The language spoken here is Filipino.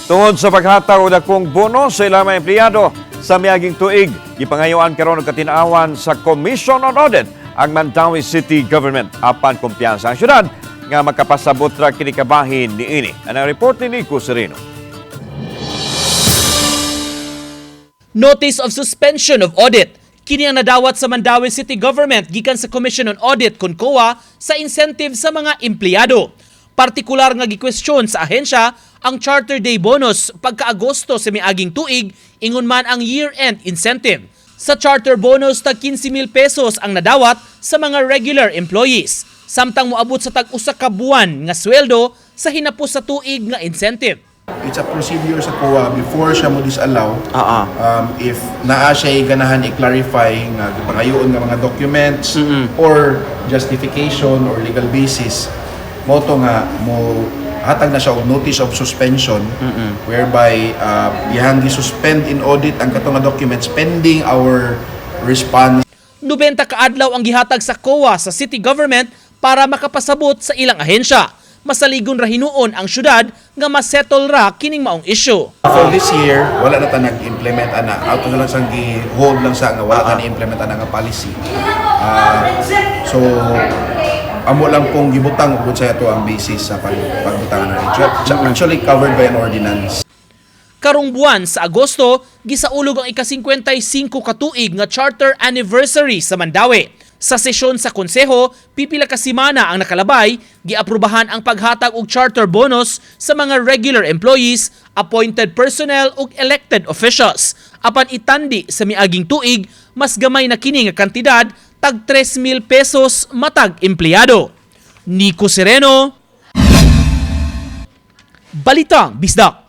Tungod sa paghatag og dakong bono sa ilang mga empleyado sa miaging tuig, gipangayuan karon og katin-awan sa Commission on Audit ang Mandawi City Government apan kumpiyansa ang syudad nga makapasabot ra kini kabahin niini. Ang report ni Nico Sereno. Notice of suspension of audit. Kini ang nadawat sa Mandawi City Government gikan sa Commission on Audit kon COA sa incentive sa mga empleyado. Partikular nga gikwestiyon sa ahensya ang Charter Day bonus pagka-Agosto sa miaging tuig ingon man ang year-end incentive. Sa charter bonus tag 15,000 pesos ang nadawat sa mga regular employees. Samtang moabot sa tag usa ka buwan nga sweldo sa hinapos sa tuig nga incentive. It's a procedure sa COA before siya mo disallow. If naa siya ganahan i-clarify nga pangayoon nga mga documents or justification or legal basis, mo to nga mo hatag na siya og notice of suspension whereby ihang gi-suspend in audit ang katong nga documents pending our response. 90 ka adlaw ang gihatag sa COA sa city government para makapasabot sa ilang ahensya. Masaligon ra hinuon ang syudad nga masettle ra kining maong issue. For this year, wala na ta nag-implement ana. Out na lang sang gi-hold lang sa nga wala ta na-implement ana nga policy. So amo lang pong gibutang ug sa ato ang basis sa pagbutangan na ito. Actually covered by an ordinance. Karong buwan sa Agosto, gisaulog ang ika-55 katuig nga charter anniversary sa Mandawi. Sa sesyon sa konseho, pipila ka semana ang nakalabay, giaprubahan ang paghatag og charter bonus sa mga regular employees, appointed personnel ug elected officials. Apan itandi sa miaging tuig, mas gamay na kini nga kantidad tag 3,000 pesos matag empleyado. Nico Sereno, Balitang Bisdak.